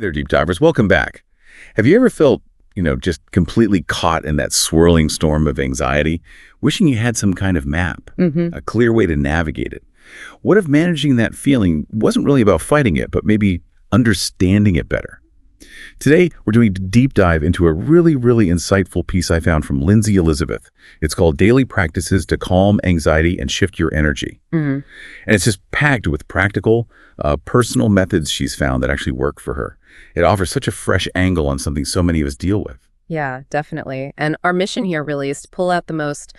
there, deep divers. Welcome back. Have you ever felt, just completely caught in that swirling storm of anxiety, wishing you had some kind of map, a clear way to navigate it? What if managing that feeling wasn't really about fighting it, but maybe understanding it better? Today, we're doing a deep dive into a really, really insightful piece I found from Lindsay Elizabeth. It's called Daily Practices to Calm Anxiety and Shift Your Energy. And it's just packed with practical, personal methods she's found that actually work for her. It offers such a fresh angle on something so many of us deal with. Yeah, definitely. And our mission here really is to pull out the most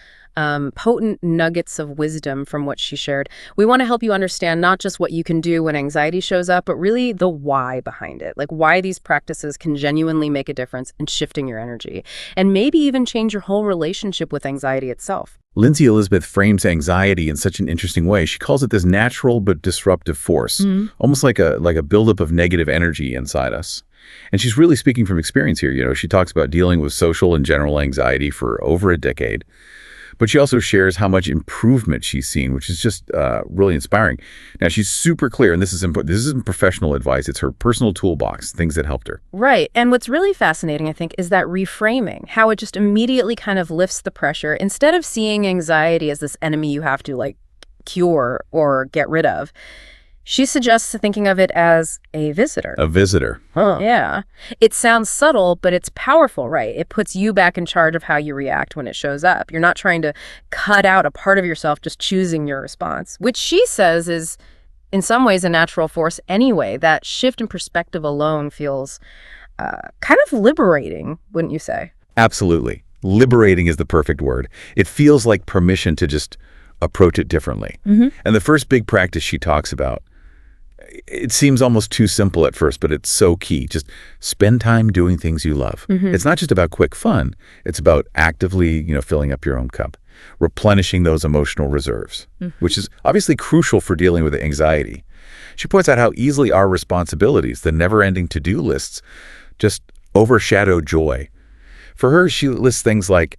potent nuggets of wisdom from what she shared. We want to help you understand not just what you can do when anxiety shows up, but really the why behind it, like why these practices can genuinely make a difference in shifting your energy and maybe even change your whole relationship with anxiety itself. Lindsay Elizabeth frames anxiety in such an interesting way. She calls it this natural but disruptive force, almost like a buildup of negative energy inside us. And she's really speaking from experience here. She talks about dealing with social and general anxiety for over a decade. But she also shares how much improvement she's seen, which is just really inspiring. Now, she's super clear, and this isn't professional advice. It's her personal toolbox, things that helped her. Right. And what's really fascinating, I think, is that reframing, how it just immediately kind of lifts the pressure. Instead of seeing anxiety as this enemy you have to, cure or get rid of, she suggests thinking of it as a visitor. A visitor. Huh. Yeah. It sounds subtle, but it's powerful, right? It puts you back in charge of how you react when it shows up. You're not trying to cut out a part of yourself, just choosing your response, which she says is, in some ways, a natural force anyway. That shift in perspective alone feels kind of liberating, wouldn't you say? Absolutely. Liberating is the perfect word. It feels like permission to just approach it differently. And the first big practice she talks about, it seems almost too simple at first, but it's so key. Just spend time doing things you love. It's not just about quick fun. It's about actively, filling up your own cup, replenishing those emotional reserves, which is obviously crucial for dealing with anxiety. She points out how easily our responsibilities, the never-ending to-do lists, just overshadow joy. For her, she lists things like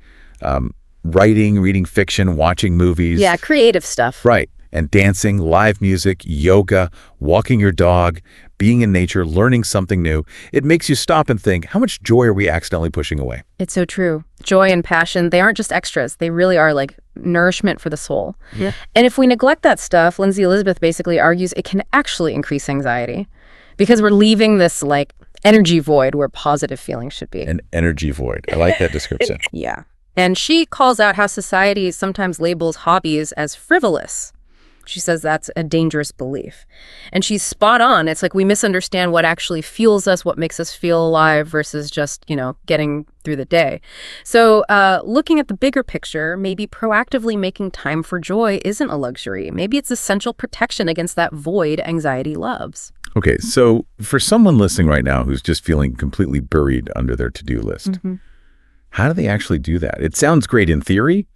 writing, reading fiction, watching movies. Yeah, creative stuff. Right. And dancing, live music, yoga, walking your dog, being in nature, learning something new. It makes you stop and think, how much joy are we accidentally pushing away? It's so true. Joy and passion, they aren't just extras. They really are like nourishment for the soul. Yeah. And if we neglect that stuff, Lindsay Elizabeth basically argues it can actually increase anxiety because we're leaving this energy void where positive feelings should be. An energy void. I like that description. Yeah. And she calls out how society sometimes labels hobbies as frivolous. She says that's a dangerous belief. And she's spot on. It's like we misunderstand what actually fuels us, what makes us feel alive versus just, getting through the day. So looking at the bigger picture, maybe proactively making time for joy isn't a luxury. Maybe it's essential protection against that void anxiety loves. Okay, so for someone listening right now who's just feeling completely buried under their to-do list, how do they actually do that? It sounds great in theory,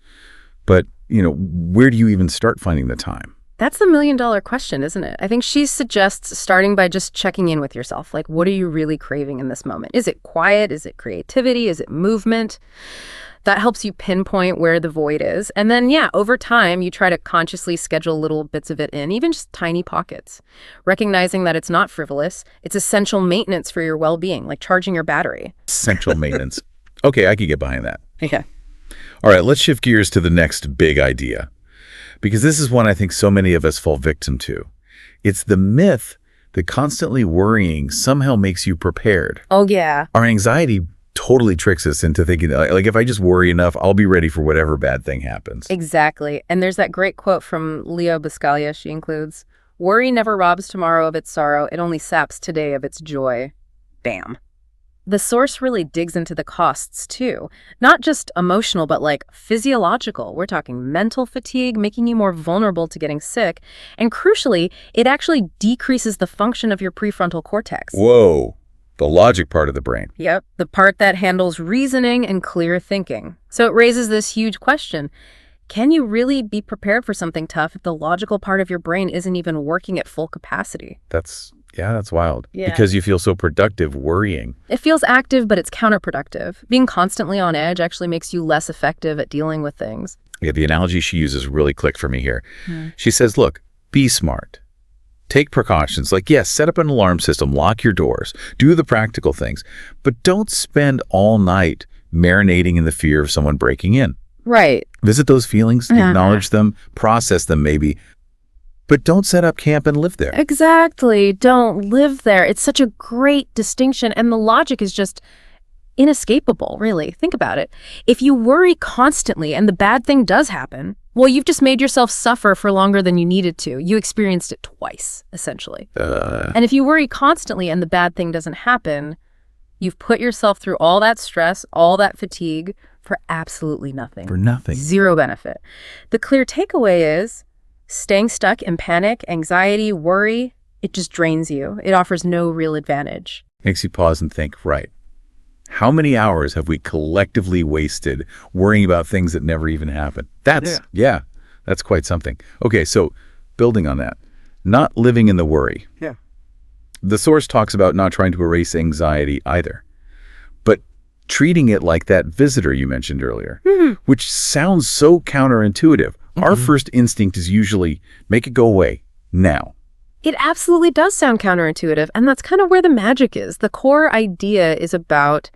but, where do you even start finding the time? That's the million-dollar question, isn't it? I think she suggests starting by just checking in with yourself. What are you really craving in this moment? Is it quiet? Is it creativity? Is it movement? That helps you pinpoint where the void is. And then, over time, you try to consciously schedule little bits of it in, even just tiny pockets, recognizing that it's not frivolous. It's essential maintenance for your well-being, like charging your battery. Essential maintenance. Okay, I could get behind that. Yeah. All right, let's shift gears to the next big idea, because this is one I think so many of us fall victim to. It's the myth that constantly worrying somehow makes you prepared. Oh, yeah. Our anxiety totally tricks us into thinking, if I just worry enough, I'll be ready for whatever bad thing happens. Exactly. And there's that great quote from Leo Buscaglia she includes, "Worry never robs tomorrow of its sorrow. It only saps today of its joy." Bam. The source really digs into the costs, too. Not just emotional, but physiological. We're talking mental fatigue, making you more vulnerable to getting sick. And crucially, it actually decreases the function of your prefrontal cortex. Whoa. The logic part of the brain. Yep. The part that handles reasoning and clear thinking. So it raises this huge question. Can you really be prepared for something tough if the logical part of your brain isn't even working at full capacity? That's wild. Yeah. Because you feel so productive worrying. It feels active, but it's counterproductive. Being constantly on edge actually makes you less effective at dealing with things. Yeah, the analogy she uses really clicked for me here. She says, look, be smart. Take precautions, like, yes, set up an alarm system, lock your doors, do the practical things, but don't spend all night marinating in the fear of someone breaking in. Right. Visit those feelings, acknowledge them, process them maybe, but don't set up camp and live there. Exactly. Don't live there. It's such a great distinction, and the logic is just inescapable, really. Think about it. If you worry constantly and the bad thing does happen, well, you've just made yourself suffer for longer than you needed to. You experienced it twice, essentially. And if you worry constantly and the bad thing doesn't happen, you've put yourself through all that stress, all that fatigue for absolutely nothing. For nothing. Zero benefit. The clear takeaway is staying stuck in panic, anxiety, worry, it just drains you. It offers no real advantage. Makes you pause and think, right, how many hours have we collectively wasted worrying about things that never even happen? That's quite something. Okay, so building on that, not living in the worry. Yeah. The source talks about not trying to erase anxiety either, but treating it like that visitor you mentioned earlier, which sounds so counterintuitive. Our first instinct is usually make it go away now. It absolutely does sound counterintuitive, and that's kind of where the magic is. The core idea is about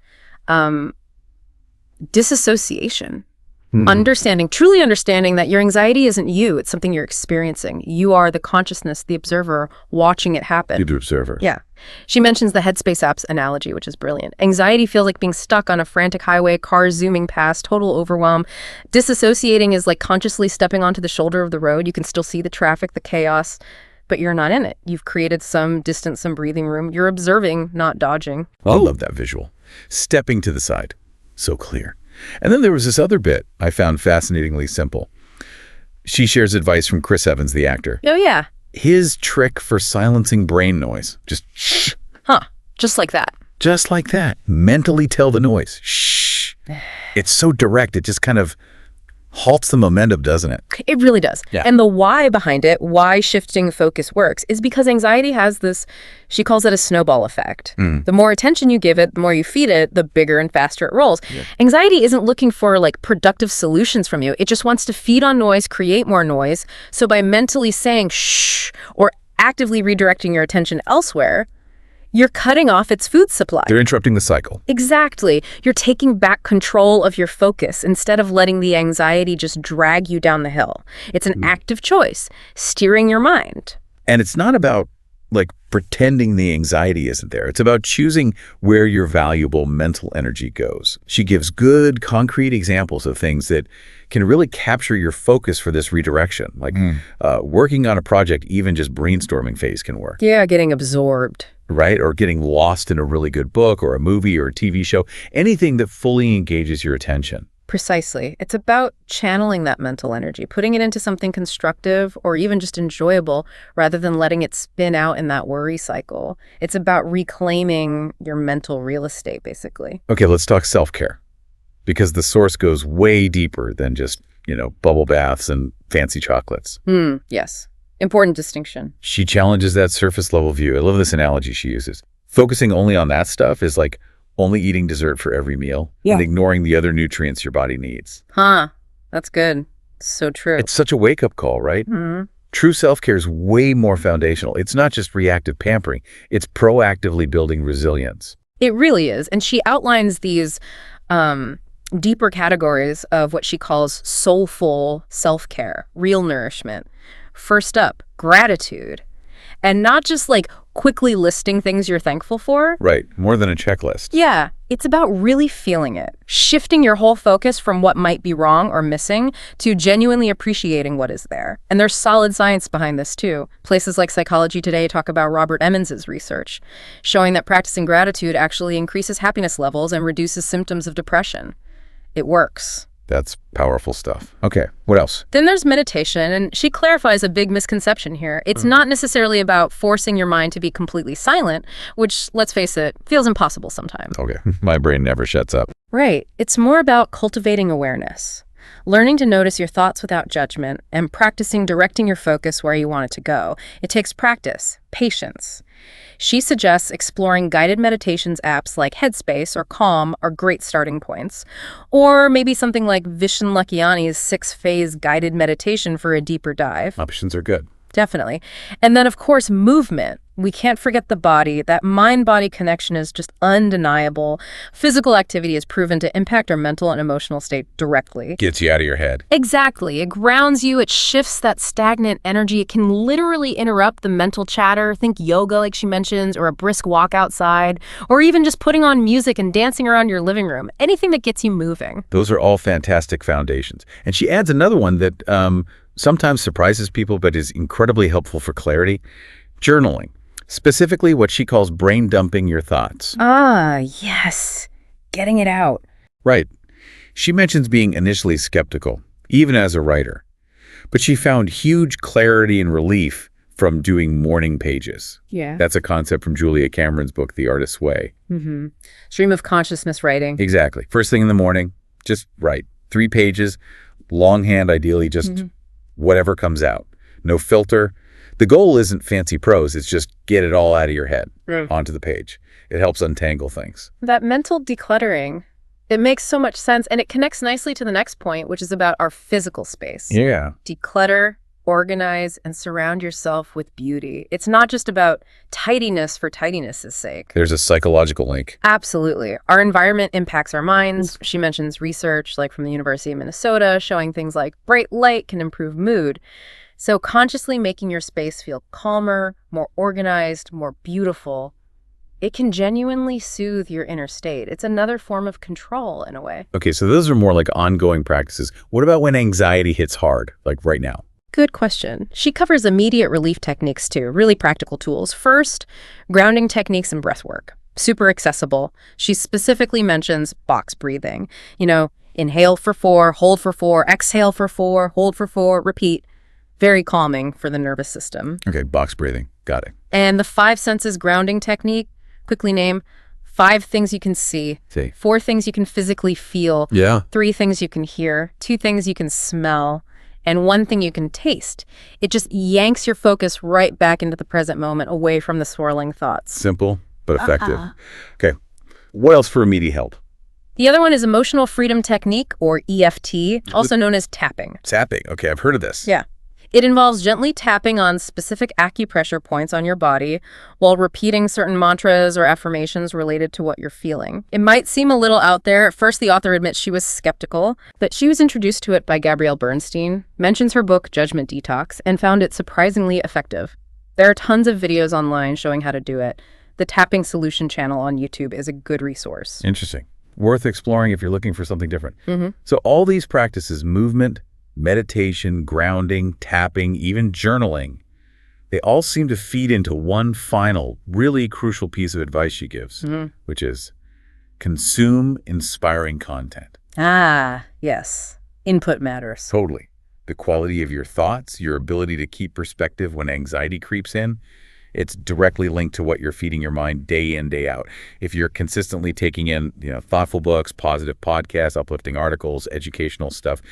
disassociation. Truly understanding that your anxiety isn't you, it's something you're experiencing. You are the consciousness, the observer, watching it happen. You're the observer. Yeah. She mentions the Headspace app's analogy, which is brilliant. Anxiety feels like being stuck on a frantic highway, cars zooming past, total overwhelm. Disassociating is like consciously stepping onto the shoulder of the road. You can still see the traffic, the chaos, but you're not in it. You've created some distance, some breathing room. You're observing, not dodging. I love that visual. Stepping to the side. So clear. And then there was this other bit I found fascinatingly simple. She shares advice from Chris Evans, the actor. Oh, yeah. His trick for silencing brain noise. Just shh. Just like that. Just like that. Mentally tell the noise. Shh. It's so direct. It just kind of halts the momentum, doesn't it? It really does. Yeah. And the why behind it, why shifting focus works, is because anxiety has this, she calls it a snowball effect. The more attention you give it, the more you feed it, the bigger and faster it rolls. Yeah. Anxiety isn't looking for like productive solutions from you. It just wants to feed on noise, create more noise. So by mentally saying shh or actively redirecting your attention elsewhere, you're cutting off its food supply. They're interrupting the cycle. Exactly. You're taking back control of your focus instead of letting the anxiety just drag you down the hill. It's an active choice, steering your mind. And it's not about like pretending the anxiety isn't there. It's about choosing where your valuable mental energy goes. She gives good, concrete examples of things that can really capture your focus for this redirection. Like working on a project, even just brainstorming phase can work. Yeah, getting absorbed. Right? Or getting lost in a really good book or a movie or a TV show. Anything that fully engages your attention. Precisely. It's about channeling that mental energy, putting it into something constructive or even just enjoyable rather than letting it spin out in that worry cycle. It's about reclaiming your mental real estate, basically. Okay, let's talk self-care. Because the source goes way deeper than just, bubble baths and fancy chocolates. Yes. Important distinction. She challenges that surface level view. I love this analogy she uses. Focusing only on that stuff is like only eating dessert for every meal and ignoring the other nutrients your body needs. That's good. So true. It's such a wake-up call, right? True self-care is way more foundational. It's not just reactive pampering. It's proactively building resilience. It really is. And she outlines these deeper categories of what she calls soulful self-care, real nourishment. First up, gratitude. And not just like quickly listing things you're thankful for. Right. More than a checklist. Yeah. It's about really feeling it. Shifting your whole focus from what might be wrong or missing to genuinely appreciating what is there. And there's solid science behind this too. Places like Psychology Today talk about Robert Emmons's research, showing that practicing gratitude actually increases happiness levels and reduces symptoms of depression. It works. That's powerful stuff. Okay, what else? Then there's meditation, and she clarifies a big misconception here. It's not necessarily about forcing your mind to be completely silent, which, let's face it, feels impossible sometimes. Okay, my brain never shuts up. Right. It's more about cultivating awareness, learning to notice your thoughts without judgment, and practicing directing your focus where you want it to go. It takes practice, patience. She suggests exploring guided meditations apps like Headspace or Calm are great starting points. Or maybe something like Vishen Lakhiani's 6-phase guided meditation for a deeper dive. Options are good. Definitely. And then, of course, movement. We can't forget the body. That mind-body connection is just undeniable. Physical activity is proven to impact our mental and emotional state directly. Gets you out of your head. Exactly. It grounds you. It shifts that stagnant energy. It can literally interrupt the mental chatter. Think yoga, like she mentions, or a brisk walk outside, or even just putting on music and dancing around your living room. Anything that gets you moving. Those are all fantastic foundations. And she adds another one that sometimes surprises people but is incredibly helpful for clarity. Journaling. Specifically what she calls brain dumping your thoughts. Ah, yes. Getting it out. Right. She mentions being initially skeptical, even as a writer. But she found huge clarity and relief from doing morning pages. Yeah. That's a concept from Julia Cameron's book, The Artist's Way. Mm-hmm. Stream of consciousness writing. Exactly. First thing in the morning, just write. 3 pages, longhand ideally, just whatever comes out. No filter. The goal isn't fancy prose, it's just get it all out of your head onto the page. It helps untangle things. That mental decluttering, it makes so much sense, and it connects nicely to the next point, which is about our physical space. Yeah. Declutter, organize, and surround yourself with beauty. It's not just about tidiness for tidiness' sake. There's a psychological link. Absolutely. Our environment impacts our minds. She mentions research like from the University of Minnesota showing things like bright light can improve mood. So consciously making your space feel calmer, more organized, more beautiful, it can genuinely soothe your inner state. It's another form of control in a way. Okay, so those are more like ongoing practices. What about when anxiety hits hard, like right now? Good question. She covers immediate relief techniques too, really practical tools. First, grounding techniques and breath work. Super accessible. She specifically mentions box breathing. Inhale for 4, hold for 4, exhale for 4, hold for 4, repeat. Very calming for the nervous system. Okay, box breathing. Got it. And the 5 senses grounding technique, quickly name 5 things you can see, 4 things you can physically feel, 3 things you can hear, 2 things you can smell, and 1 thing you can taste. It just yanks your focus right back into the present moment, away from the swirling thoughts. Simple, but effective. Okay, what else for immediate help? The other one is emotional freedom technique, or EFT, also known as tapping. Tapping. Okay, I've heard of this. Yeah. It involves gently tapping on specific acupressure points on your body while repeating certain mantras or affirmations related to what you're feeling. It might seem a little out there. At first, the author admits she was skeptical, but she was introduced to it by Gabrielle Bernstein, mentions her book Judgment Detox, and found it surprisingly effective. There are tons of videos online showing how to do it. The Tapping Solution channel on YouTube is a good resource. Interesting. Worth exploring if you're looking for something different. Mm-hmm. So all these practices, movement, meditation, grounding, tapping, even journaling, they all seem to feed into one final, really crucial piece of advice she gives, which is consume inspiring content. Ah, yes. Input matters. Totally. The quality of your thoughts, your ability to keep perspective when anxiety creeps in, it's directly linked to what you're feeding your mind day in, day out. If you're consistently taking in, thoughtful books, positive podcasts, uplifting articles, educational stuff,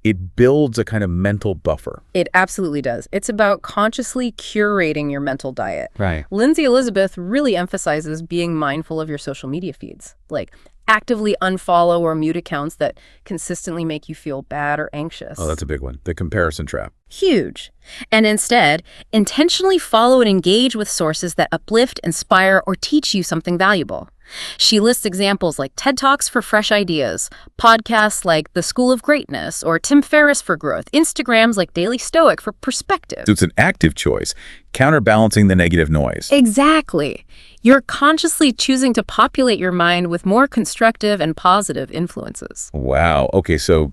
it builds a kind of mental buffer. It absolutely does. It's about consciously curating your mental diet. Right. Lindsay Elizabeth really emphasizes being mindful of your social media feeds, like actively unfollow or mute accounts that consistently make you feel bad or anxious. Oh, that's a big one. The comparison trap. Huge. And instead, intentionally follow and engage with sources that uplift, inspire, or teach you something valuable. She lists examples like TED Talks for fresh ideas, podcasts like The School of Greatness or Tim Ferriss for growth, Instagrams like Daily Stoic for perspective. So it's an active choice, counterbalancing the negative noise. Exactly. You're consciously choosing to populate your mind with more constructive and positive influences. Wow. Okay, so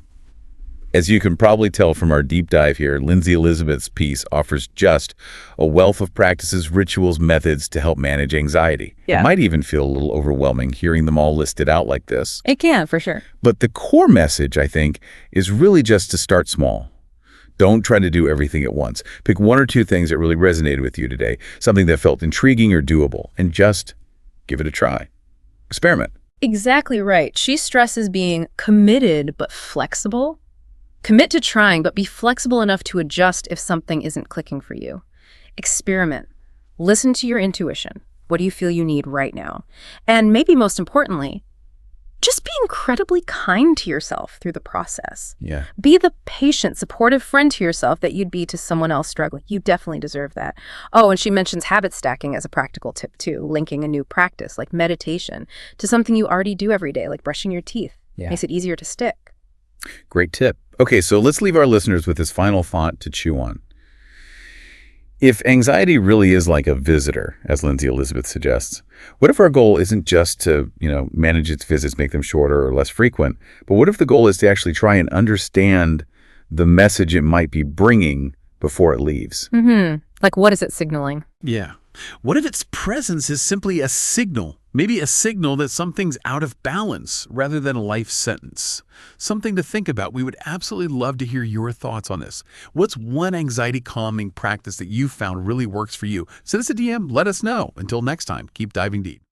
as you can probably tell from our deep dive here, Lindsay Elizabeth's piece offers just a wealth of practices, rituals, methods to help manage anxiety. Yeah. It might even feel a little overwhelming hearing them all listed out like this. It can, for sure. But the core message, I think, is really just to start small. Don't try to do everything at once. Pick 1 or 2 things that really resonated with you today, something that felt intriguing or doable, and just give it a try. Experiment. Exactly right. She stresses being committed but flexible. Commit to trying, but be flexible enough to adjust if something isn't clicking for you. Experiment. Listen to your intuition. What do you feel you need right now? And maybe most importantly, just be incredibly kind to yourself through the process. Yeah. Be the patient, supportive friend to yourself that you'd be to someone else struggling. You definitely deserve that. Oh, and she mentions habit stacking as a practical tip too, linking a new practice like meditation to something you already do every day, like brushing your teeth. Yeah. Makes it easier to stick. Great tip. Okay, so let's leave our listeners with this final thought to chew on. If anxiety really is like a visitor, as Lindsay Elizabeth suggests, what if our goal isn't just to, manage its visits, make them shorter or less frequent, but what if the goal is to actually try and understand the message it might be bringing before it leaves? Like, what is it signaling? Yeah. What if its presence is simply a signal? Maybe a signal that something's out of balance rather than a life sentence. Something to think about. We would absolutely love to hear your thoughts on this. What's one anxiety calming practice that you found really works for you? Send us a DM, let us know. Until next time, keep diving deep.